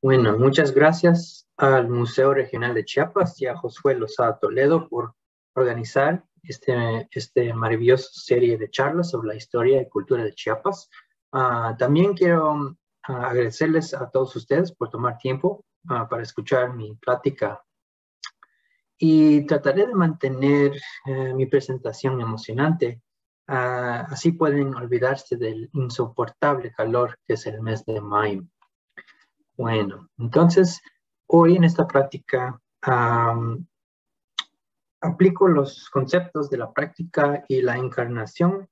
Bueno, muchas gracias al Museo Regional de Chiapas y a Josué Lozada Toledo por organizar este maravillosa serie de charlas sobre la historia y cultura de Chiapas. También quiero agradecerles a todos ustedes por tomar tiempo para escuchar mi plática y trataré de mantener mi presentación emocionante. Así pueden olvidarse del insoportable calor que es el mes de mayo. Bueno, entonces hoy en esta práctica aplico los conceptos de la práctica y la encarnación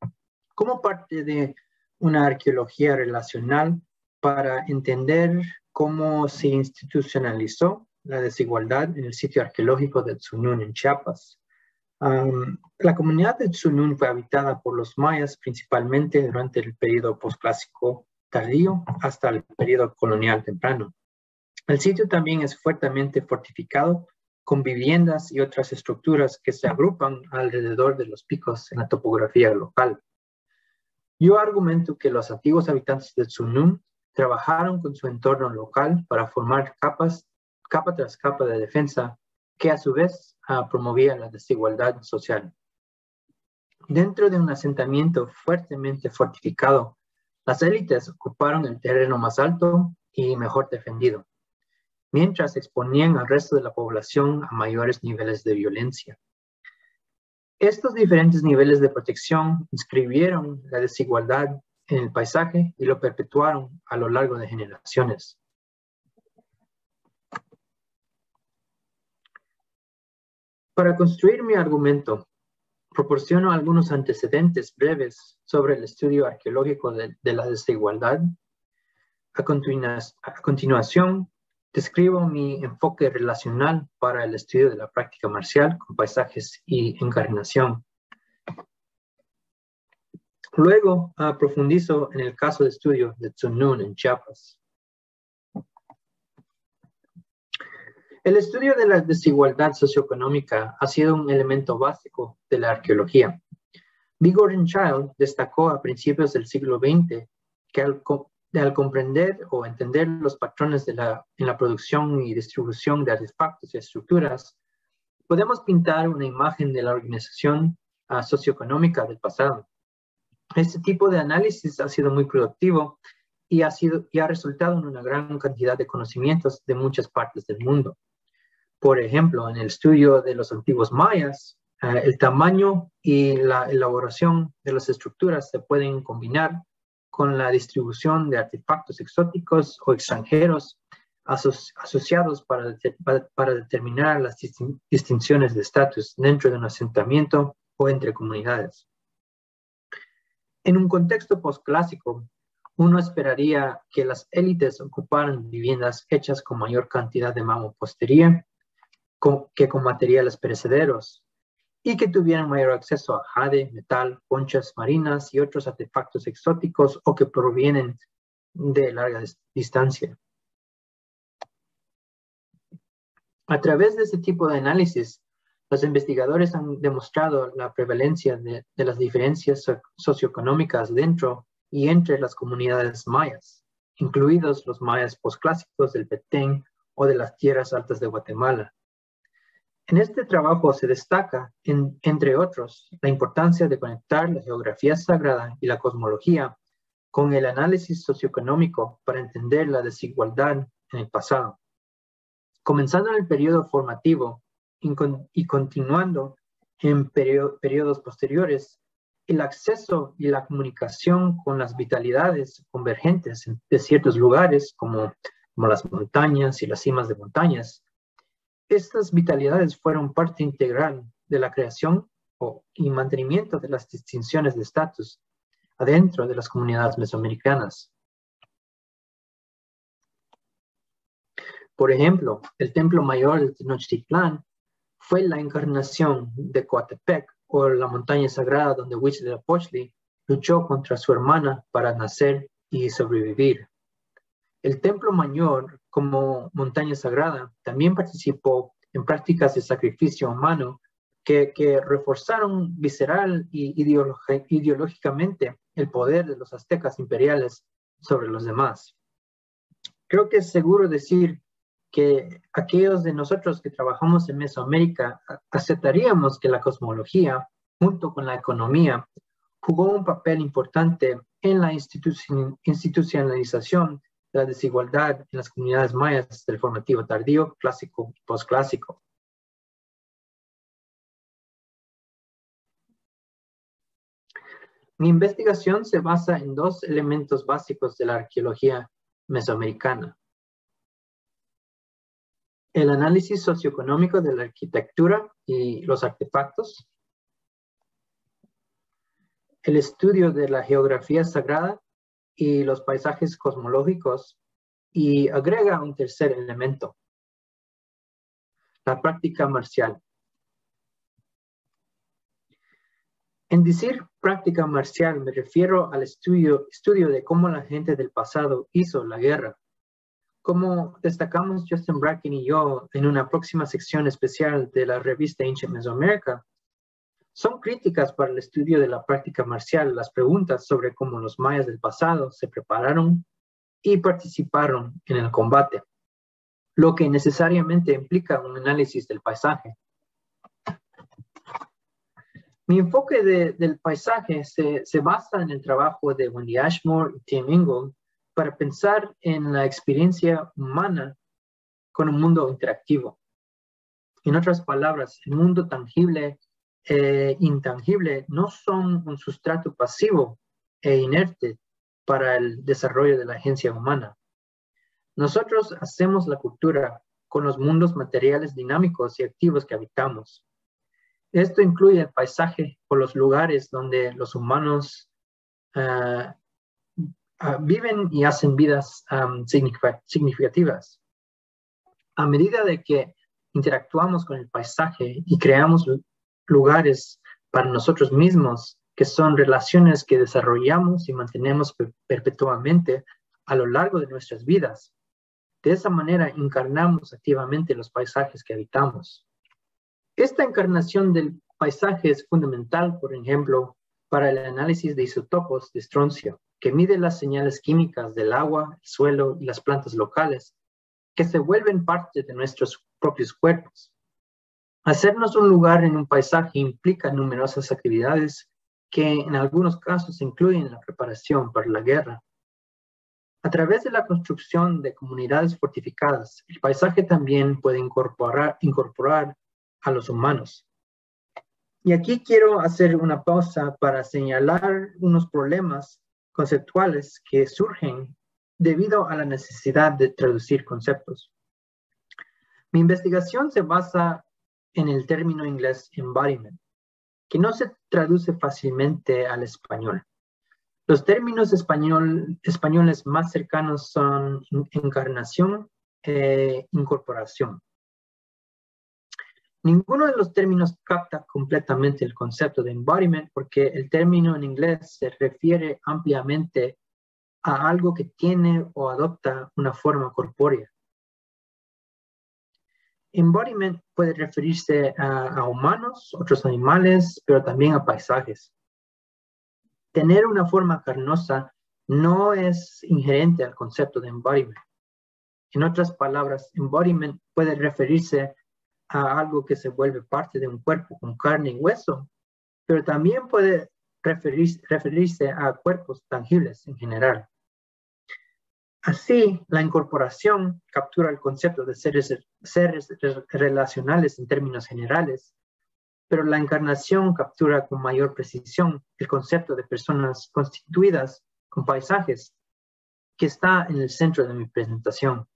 como parte de una arqueología relacional para entender cómo se institucionalizó la desigualdad en el sitio arqueológico de Tzunún en Chiapas. La comunidad de Tzunún fue habitada por los mayas principalmente durante el periodo posclásico tardío hasta el periodo colonial temprano. El sitio también es fuertemente fortificado con viviendas y otras estructuras que se agrupan alrededor de los picos en la topografía local. Yo argumento que los antiguos habitantes de Tzunún trabajaron con su entorno local para formar capa tras capa de defensa que a su vez promovía la desigualdad social. Dentro de un asentamiento fuertemente fortificado, las élites ocuparon el terreno más alto y mejor defendido, mientras exponían al resto de la población a mayores niveles de violencia. Estos diferentes niveles de protección inscribieron la desigualdad en el paisaje y lo perpetuaron a lo largo de generaciones. Para construir mi argumento, proporciono algunos antecedentes breves sobre el estudio arqueológico de la desigualdad. A continuación, describo mi enfoque relacional para el estudio de la práctica marcial con paisajes y encarnación. Luego, profundizo en el caso de estudio de Tzunún en Chiapas. El estudio de la desigualdad socioeconómica ha sido un elemento básico de la arqueología. B. Gordon Childe destacó a principios del siglo XX que al comprender o entender los patrones en la producción y distribución de artefactos y estructuras, podemos pintar una imagen de la organización socioeconómica del pasado. Este tipo de análisis ha sido muy productivo y ha resultado en una gran cantidad de conocimientos de muchas partes del mundo. Por ejemplo, en el estudio de los antiguos mayas, el tamaño y la elaboración de las estructuras se pueden combinar con la distribución de artefactos exóticos o extranjeros asociados para determinar las distinciones de estatus dentro de un asentamiento o entre comunidades. En un contexto posclásico, uno esperaría que las élites ocuparan viviendas hechas con mayor cantidad de mampostería que con materiales perecederos y que tuvieran mayor acceso a jade, metal, conchas marinas y otros artefactos exóticos o que provienen de larga distancia. A través de este tipo de análisis, los investigadores han demostrado la prevalencia de las diferencias socioeconómicas dentro y entre las comunidades mayas, incluidos los mayas posclásicos del Petén o de las tierras altas de Guatemala. En este trabajo se destaca, entre otros, la importancia de conectar la geografía sagrada y la cosmología con el análisis socioeconómico para entender la desigualdad en el pasado. Comenzando en el periodo formativo y continuando en periodos posteriores, el acceso y la comunicación con las vitalidades convergentes de ciertos lugares, como las montañas y las cimas de montañas, estas vitalidades fueron parte integral de la creación y mantenimiento de las distinciones de estatus adentro de las comunidades mesoamericanas. Por ejemplo, el templo mayor de Tenochtitlán fue la encarnación de Coatepec, o la montaña sagrada donde Huitzilopochtli luchó contra su hermana para nacer y sobrevivir. El templo mayor, como montaña sagrada, también participó en prácticas de sacrificio humano que reforzaron visceral y ideológicamente el poder de los aztecas imperiales sobre los demás. Creo que es seguro decir que aquellos de nosotros que trabajamos en Mesoamérica aceptaríamos que la cosmología, junto con la economía, jugó un papel importante en la institucionalización de la desigualdad en las comunidades mayas del formativo tardío, clásico y posclásico. Mi investigación se basa en dos elementos básicos de la arqueología mesoamericana: el análisis socioeconómico de la arquitectura y los artefactos, el estudio de la geografía sagrada y los paisajes cosmológicos, y agrega un tercer elemento: la práctica marcial. En decir práctica marcial me refiero al estudio de cómo la gente del pasado hizo la guerra. Como destacamos Justin Bracken y yo en una próxima sección especial de la revista Ancient Mesoamerica, son críticas para el estudio de la práctica marcial las preguntas sobre cómo los mayas del pasado se prepararon y participaron en el combate, lo que necesariamente implica un análisis del paisaje. Mi enfoque del paisaje se basa en el trabajo de Wendy Ashmore y Tim Ingold para pensar en la experiencia humana con un mundo interactivo. En otras palabras, el mundo tangible e intangible no son un sustrato pasivo e inerte para el desarrollo de la agencia humana. Nosotros hacemos la cultura con los mundos materiales dinámicos y activos que habitamos. Esto incluye el paisaje o los lugares donde los humanos viven y hacen vidas significativas. A medida de que interactuamos con el paisaje y creamos lugares para nosotros mismos, que son relaciones que desarrollamos y mantenemos perpetuamente a lo largo de nuestras vidas. De esa manera encarnamos activamente los paisajes que habitamos. Esta encarnación del paisaje es fundamental, por ejemplo, para el análisis de isótopos de estroncio, que mide las señales químicas del agua, el suelo y las plantas locales, que se vuelven parte de nuestros propios cuerpos. Hacernos un lugar en un paisaje implica numerosas actividades que en algunos casos incluyen la preparación para la guerra. A través de la construcción de comunidades fortificadas, el paisaje también puede incorporar a los humanos. Y aquí quiero hacer una pausa para señalar unos problemas conceptuales que surgen debido a la necesidad de traducir conceptos. Mi investigación se basa en el término inglés embodiment, que no se traduce fácilmente al español. Los términos españoles más cercanos son encarnación e incorporación. Ninguno de los términos capta completamente el concepto de embodiment porque el término en inglés se refiere ampliamente a algo que tiene o adopta una forma corpórea. Embodiment puede referirse a humanos, otros animales, pero también a paisajes. Tener una forma carnosa no es inherente al concepto de embodiment. En otras palabras, embodiment puede referirse a algo que se vuelve parte de un cuerpo con carne y hueso, pero también puede referirse a cuerpos tangibles en general. Así, la incorporación captura el concepto de seres relacionales en términos generales, pero la encarnación captura con mayor precisión el concepto de personas constituidas con paisajes, que está en el centro de mi presentación.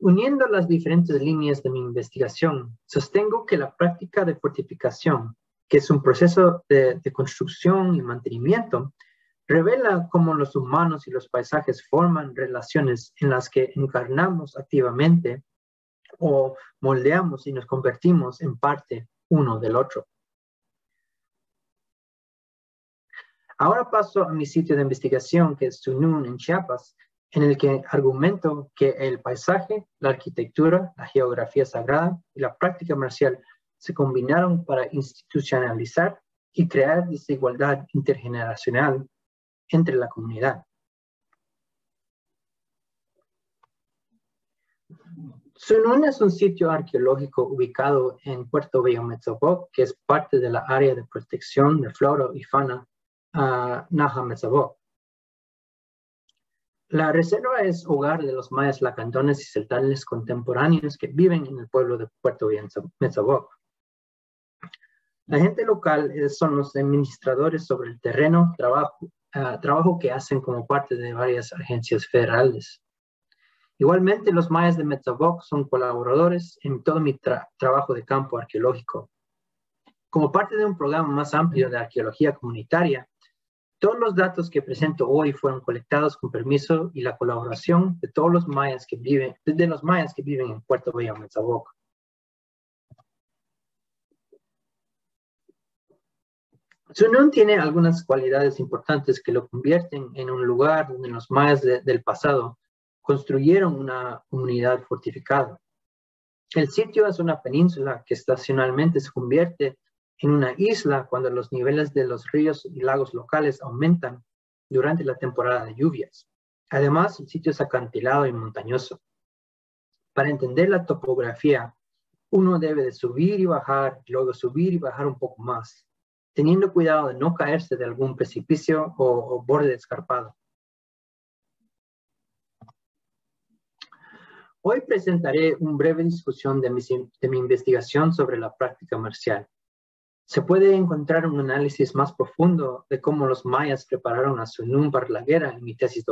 Uniendo las diferentes líneas de mi investigación, sostengo que la práctica de fortificación, que es un proceso de construcción y mantenimiento, revela cómo los humanos y los paisajes forman relaciones en las que encarnamos activamente o moldeamos y nos convertimos en parte uno del otro. Ahora paso a mi sitio de investigación, que es Sunún en Chiapas, en el que argumento que el paisaje, la arquitectura, la geografía sagrada y la práctica marcial se combinaron para institucionalizar y crear desigualdad intergeneracional entre la comunidad. Sunún es un sitio arqueológico ubicado en Puerto Bello Metzovoc, que es parte de la área de protección de flora y fauna Naha Metzovoc. La reserva es hogar de los mayas lacandones y celtales contemporáneos que viven en el pueblo de Puerto Bello Metzovoc. La gente local son los administradores sobre el terreno, trabajo que hacen como parte de varias agencias federales. Igualmente, los mayas de Metzovoc son colaboradores en todo mi trabajo de campo arqueológico. Como parte de un programa más amplio de arqueología comunitaria, todos los datos que presento hoy fueron colectados con permiso y la colaboración de todos los mayas que viven, en Puerto Bello Metzovoc. Sunún tiene algunas cualidades importantes que lo convierten en un lugar donde los mayas del pasado construyeron una comunidad fortificada. El sitio es una península que estacionalmente se convierte en una isla cuando los niveles de los ríos y lagos locales aumentan durante la temporada de lluvias. Además, el sitio es acantilado y montañoso. Para entender la topografía, uno debe de subir y bajar, y luego subir y bajar un poco más, teniendo cuidado de no caerse de algún precipicio o borde escarpado. Hoy presentaré una breve discusión de mi investigación sobre la práctica marcial. Se puede encontrar un análisis más profundo de cómo los mayas prepararon a Sunún para la guerra en mi tesis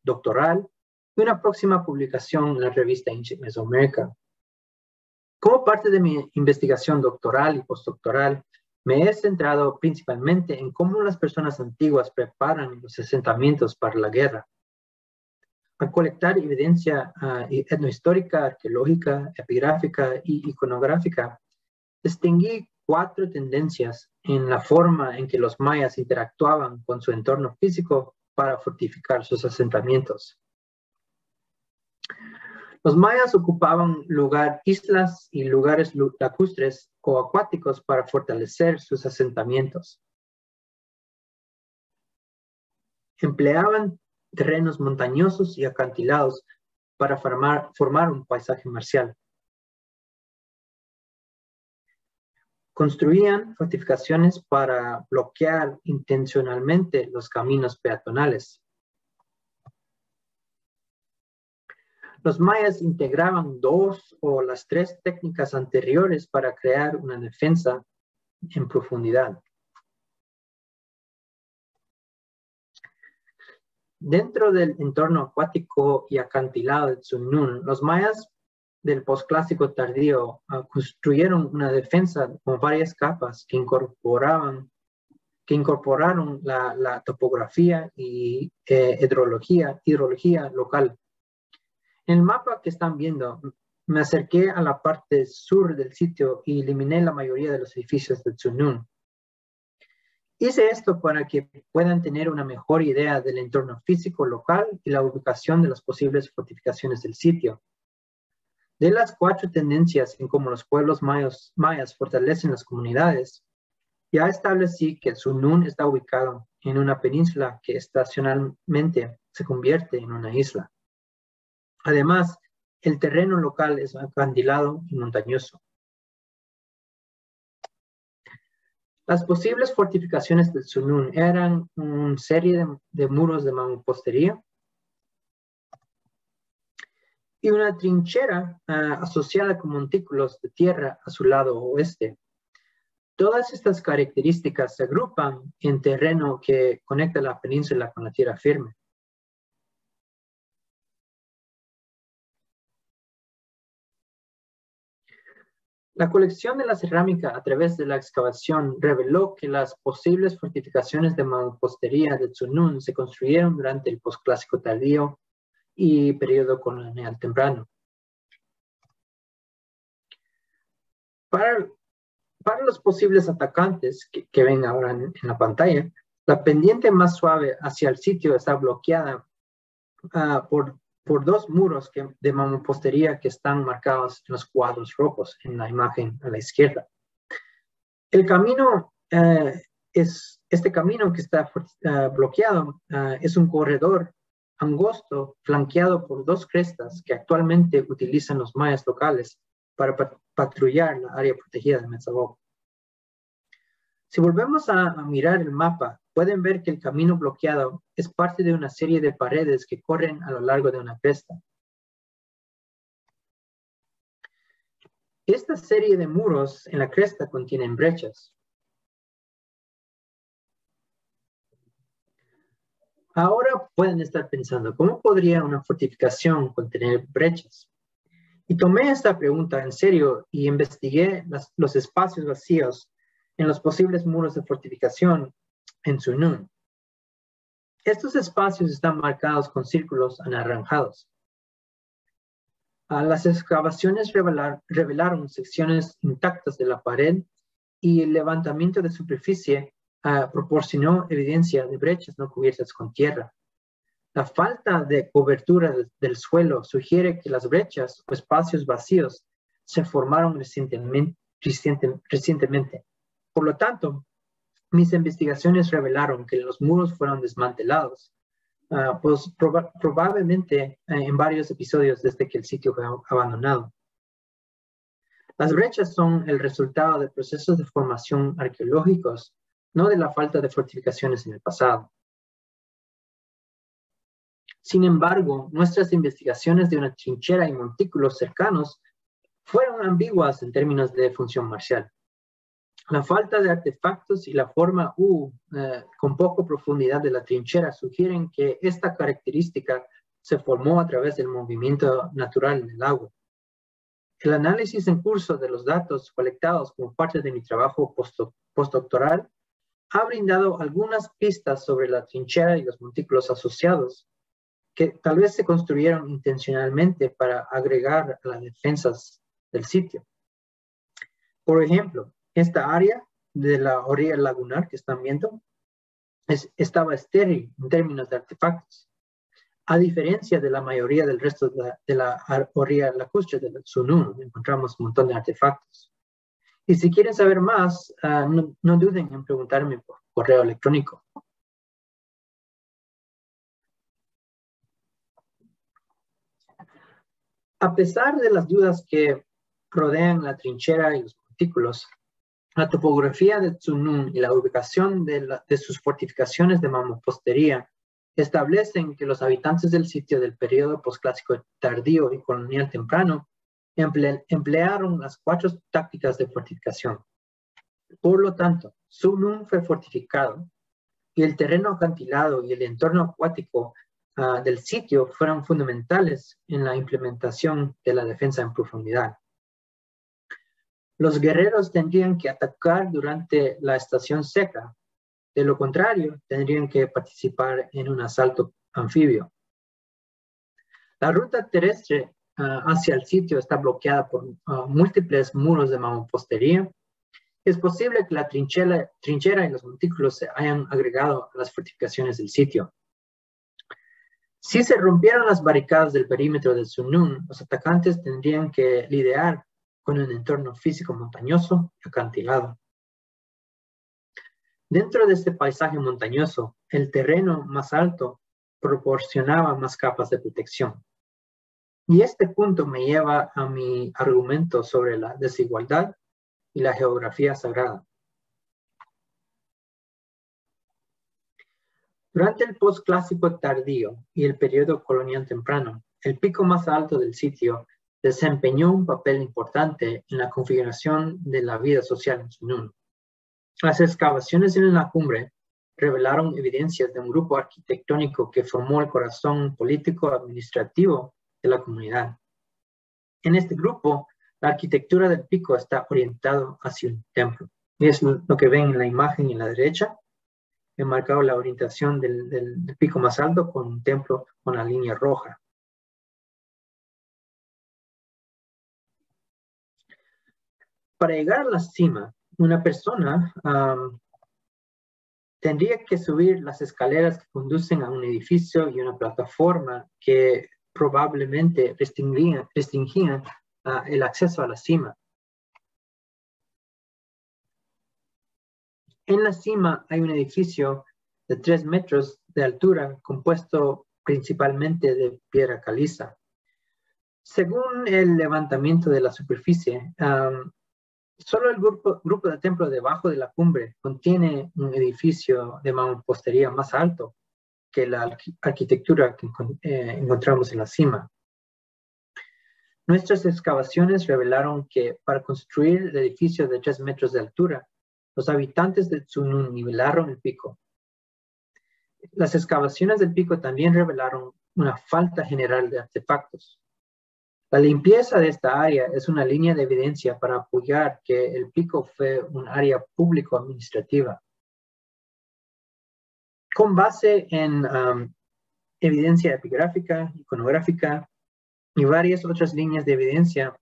doctoral y una próxima publicación en la revista Ancient Mesoamerica. Como parte de mi investigación doctoral y postdoctoral, me he centrado principalmente en cómo las personas antiguas preparan los asentamientos para la guerra. Al colectar evidencia etnohistórica, arqueológica, epigráfica y iconográfica, distinguí 4 tendencias en la forma en que los mayas interactuaban con su entorno físico para fortificar sus asentamientos. Los mayas ocupaban islas y lugares lacustres o acuáticos para fortalecer sus asentamientos. Empleaban terrenos montañosos y acantilados para formar un paisaje marcial. Construían fortificaciones para bloquear intencionalmente los caminos peatonales. Los mayas integraban 2 o las 3 técnicas anteriores para crear una defensa en profundidad. Dentro del entorno acuático y acantilado de Sunún, los mayas del posclásico tardío construyeron una defensa con varias capas que incorporaron la topografía y hidrología local. En el mapa que están viendo, me acerqué a la parte sur del sitio y eliminé la mayoría de los edificios de Sunún. Hice esto para que puedan tener una mejor idea del entorno físico local y la ubicación de las posibles fortificaciones del sitio. De las 4 tendencias en cómo los pueblos mayas fortalecen las comunidades, ya establecí que Sunún está ubicado en una península que estacionalmente se convierte en una isla. Además, el terreno local es acantilado y montañoso. Las posibles fortificaciones de Sunún eran una serie de muros de mampostería y una trinchera asociada con montículos de tierra a su lado oeste. Todas estas características se agrupan en terreno que conecta la península con la tierra firme. La colección de la cerámica a través de la excavación reveló que las posibles fortificaciones de mampostería de Sunún se construyeron durante el posclásico tardío y periodo colonial temprano. Para los posibles atacantes que ven ahora en la pantalla, la pendiente más suave hacia el sitio está bloqueada por 2 muros de mampostería que están marcados en los cuadros rojos en la imagen a la izquierda. El camino es Este camino que está bloqueado es un corredor angosto flanqueado por dos crestas que actualmente utilizan los mayas locales para patrullar la área protegida de Metzaboc. Si volvemos a mirar el mapa, pueden ver que el camino bloqueado es parte de una serie de paredes que corren a lo largo de una cresta. Esta serie de muros en la cresta contienen brechas. Ahora pueden estar pensando, ¿cómo podría una fortificación contener brechas? Y tomé esta pregunta en serio y investigué los espacios vacíos en los posibles muros de fortificación en Sunún. Estos espacios están marcados con círculos anaranjados. Las excavaciones revelaron secciones intactas de la pared y el levantamiento de superficie proporcionó evidencia de brechas no cubiertas con tierra. La falta de cobertura del suelo sugiere que las brechas o espacios vacíos se formaron recientemente. Por lo tanto, mis investigaciones revelaron que los muros fueron desmantelados, pues probablemente en varios episodios desde que el sitio fue abandonado. Las brechas son el resultado de procesos de formación arqueológicos, no de la falta de fortificaciones en el pasado. Sin embargo, nuestras investigaciones de una trinchera y montículos cercanos fueron ambiguas en términos de función marcial. La falta de artefactos y la forma U con poca profundidad de la trinchera sugieren que esta característica se formó a través del movimiento natural del agua. El análisis en curso de los datos colectados como parte de mi trabajo postdoctoral ha brindado algunas pistas sobre la trinchera y los montículos asociados, que tal vez se construyeron intencionalmente para agregar a las defensas del sitio. Por ejemplo, esta área de la orilla lagunar que están viendo estaba estéril en términos de artefactos, a diferencia de la mayoría del resto de la orilla lacustre del Sunún. Encontramos un montón de artefactos. Y si quieren saber más, no duden en preguntarme por correo electrónico. A pesar de las dudas que rodean la trinchera y los montículos, la topografía de Sunún y la ubicación de sus fortificaciones de mampostería establecen que los habitantes del sitio del periodo posclásico tardío y colonial temprano emplearon las 4 tácticas de fortificación. Por lo tanto, Sunún fue fortificado y el terreno acantilado y el entorno acuático del sitio fueron fundamentales en la implementación de la defensa en profundidad. Los guerreros tendrían que atacar durante la estación seca. De lo contrario, tendrían que participar en un asalto anfibio. La ruta terrestre hacia el sitio está bloqueada por múltiples muros de mampostería. Es posible que la trinchera y los montículos se hayan agregado a las fortificaciones del sitio. Si se rompieran las barricadas del perímetro del Sunún, los atacantes tendrían que lidiar con un entorno físico montañoso y acantilado. Dentro de este paisaje montañoso, el terreno más alto proporcionaba más capas de protección. Y este punto me lleva a mi argumento sobre la desigualdad y la geografía sagrada. Durante el posclásico tardío y el periodo colonial temprano, el pico más alto del sitio desempeñó un papel importante en la configuración de la vida social en Sunún. Las excavaciones en la cumbre revelaron evidencias de un grupo arquitectónico que formó el corazón político-administrativo de la comunidad. En este grupo, la arquitectura del pico está orientada hacia un templo. Y es lo que ven en la imagen en la derecha. He marcado la orientación del pico más alto con un templo con la línea roja. Para llegar a la cima, una persona tendría que subir las escaleras que conducen a un edificio y una plataforma que probablemente restringían el acceso a la cima. En la cima hay un edificio de 3 metros de altura compuesto principalmente de piedra caliza. Según el levantamiento de la superficie, solo el grupo de templo debajo de la cumbre contiene un edificio de mampostería más alto que la arquitectura que encontramos en la cima. Nuestras excavaciones revelaron que para construir el edificio de 3 metros de altura, los habitantes de Tsunun nivelaron el pico. Las excavaciones del pico también revelaron una falta general de artefactos. La limpieza de esta área es una línea de evidencia para apoyar que el pico fue un área público-administrativa. Con base en evidencia epigráfica, iconográfica y varias otras líneas de evidencia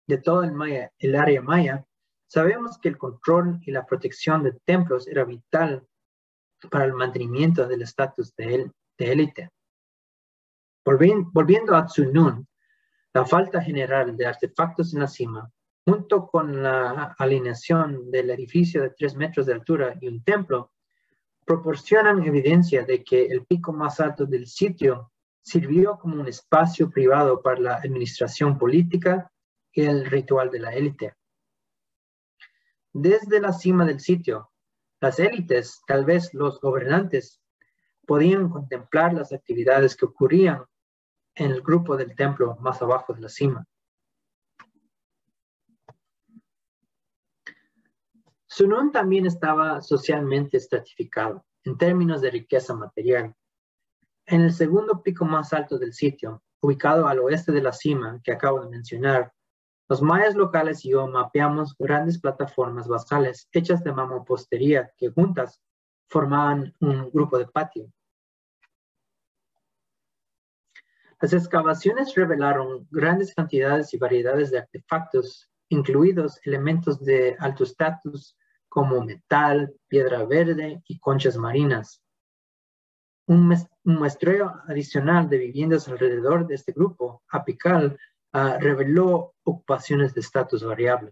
de todo el área maya, sabemos que el control y la protección de templos era vital para el mantenimiento del estatus de élite. Volviendo a Tsunun, la falta general de artefactos en la cima, junto con la alineación del edificio de 3 metros de altura y un templo, proporcionan evidencia de que el pico más alto del sitio sirvió como un espacio privado para la administración política y el ritual de la élite. Desde la cima del sitio, las élites, tal vez los gobernantes, podían contemplar las actividades que ocurrían en el grupo del templo más abajo de la cima. Tsunun también estaba socialmente estratificado en términos de riqueza material. En el segundo pico más alto del sitio, ubicado al oeste de la cima que acabo de mencionar, los mayas locales y yo mapeamos grandes plataformas basales hechas de mampostería que juntas formaban un grupo de patio. Las excavaciones revelaron grandes cantidades y variedades de artefactos, incluidos elementos de alto estatus como metal, piedra verde y conchas marinas. Un muestreo adicional de viviendas alrededor de este grupo apical reveló ocupaciones de estatus variable.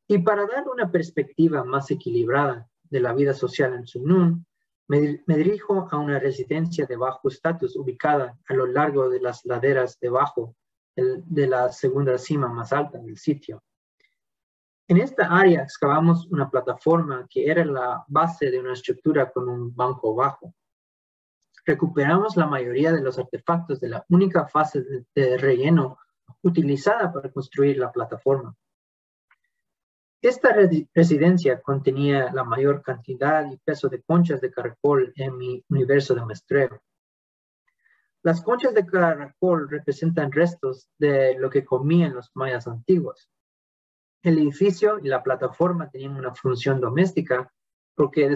Y para dar una perspectiva más equilibrada de la vida social en Tsunun, me dirijo a una residencia de bajo estatus ubicada a lo largo de las laderas debajo de la segunda cima más alta del sitio. En esta área excavamos una plataforma que era la base de una estructura con un banco bajo. Recuperamos la mayoría de los artefactos de la única fase de relleno utilizada para construir la plataforma. Esta residencia contenía la mayor cantidad y peso de conchas de caracol en mi universo de muestreo. Las conchas de caracol representan restos de lo que comían los mayas antiguos. El edificio y la plataforma tenían una función doméstica porque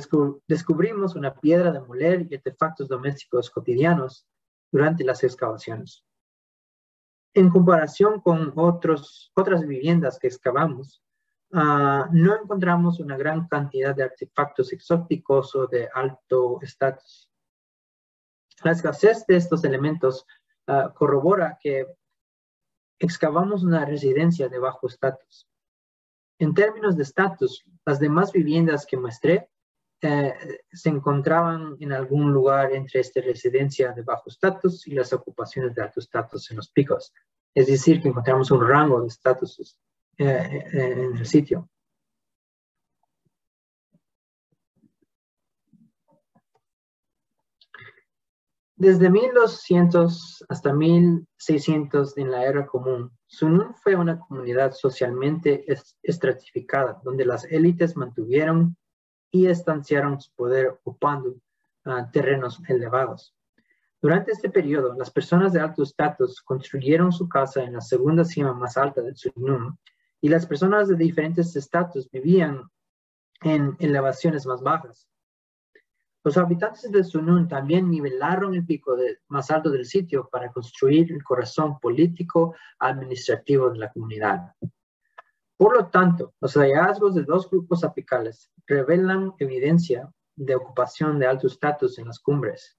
descubrimos una piedra de moler y artefactos domésticos cotidianos durante las excavaciones. En comparación con otras viviendas que excavamos, no encontramos una gran cantidad de artefactos exóticos o de alto estatus. La escasez de estos elementos corrobora que excavamos una residencia de bajo estatus. En términos de estatus, las demás viviendas que muestré se encontraban en algún lugar entre esta residencia de bajo estatus y las ocupaciones de alto estatus en los picos. Es decir, que encontramos un rango de estatus en el sitio. Desde 1200 hasta 1600 en la Era Común, Tsunun fue una comunidad socialmente estratificada, donde las élites mantuvieron y estanciaron su poder ocupando terrenos elevados. Durante este periodo, las personas de alto estatus construyeron su casa en la segunda cima más alta de Tsunun, y las personas de diferentes estatus vivían en elevaciones más bajas. Los habitantes de Tsunun también nivelaron el pico más alto del sitio para construir el corazón político administrativo de la comunidad. Por lo tanto, los hallazgos de dos grupos apicales revelan evidencia de ocupación de alto estatus en las cumbres.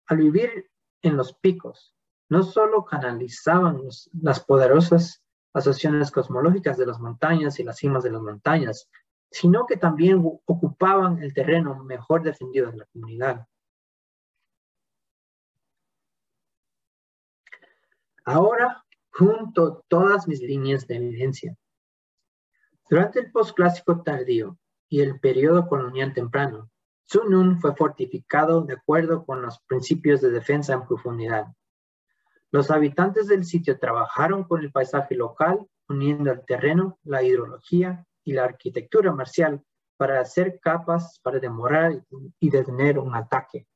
Al vivir en los picos, no solo canalizaban las poderosas asociaciones cosmológicas de las montañas y las cimas de las montañas, sino que también ocupaban el terreno mejor defendido de la comunidad. Ahora, junto todas mis líneas de evidencia. Durante el posclásico tardío y el periodo colonial temprano, Sunun fue fortificado de acuerdo con los principios de defensa en profundidad. Los habitantes del sitio trabajaron con el paisaje local, uniendo el terreno, la hidrología y la arquitectura marcial para hacer capas para demorar y detener un ataque.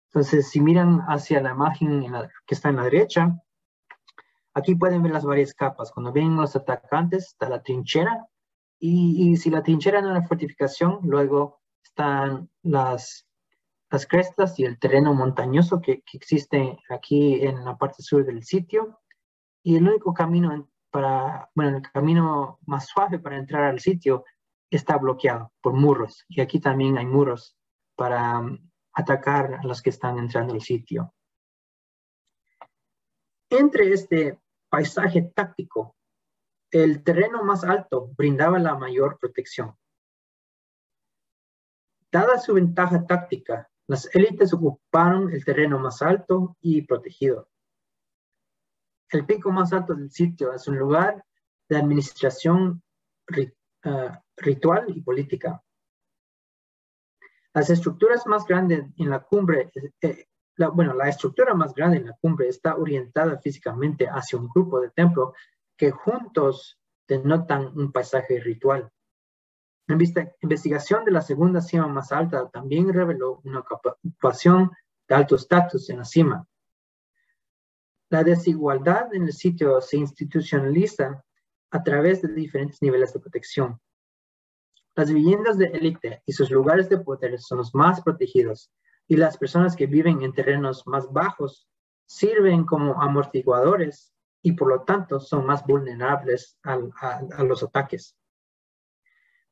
Entonces, si miran hacia la imagen que está en la derecha, aquí pueden ver las varias capas. Cuando vienen los atacantes, está la trinchera. Y si la trinchera no es una fortificación, luego están las crestas y el terreno montañoso que existe aquí en la parte sur del sitio. Y el único camino el camino más suave para entrar al sitio está bloqueado por muros. Y aquí también hay muros para atacar a los que están entrando al sitio. Entre este paisaje táctico, el terreno más alto brindaba la mayor protección. Dada su ventaja táctica, las élites ocuparon el terreno más alto y protegido. El pico más alto del sitio es un lugar de administración ritual y política. Las estructuras más grandes en la cumbre, la estructura más grande en la cumbre está orientada físicamente hacia un grupo de templos que juntos denotan un paisaje ritual. La investigación de la segunda cima más alta también reveló una ocupación de alto estatus en la cima. La desigualdad en el sitio se institucionaliza a través de diferentes niveles de protección. Las viviendas de élite y sus lugares de poder son los más protegidos, y las personas que viven en terrenos más bajos sirven como amortiguadores y por lo tanto son más vulnerables a los ataques.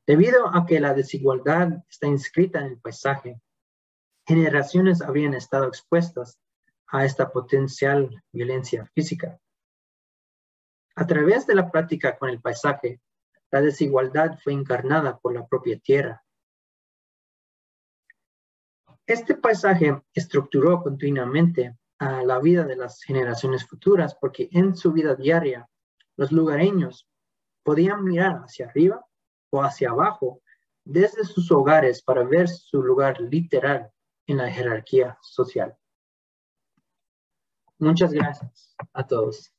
Debido a que la desigualdad está inscrita en el paisaje, generaciones habrían estado expuestas a esta potencial violencia física. A través de la práctica con el paisaje, la desigualdad fue encarnada por la propia tierra. Este paisaje estructuró continuamente a la vida de las generaciones futuras porque en su vida diaria, los lugareños podían mirar hacia arriba o hacia abajo desde sus hogares para ver su lugar literal en la jerarquía social. Muchas gracias a todos.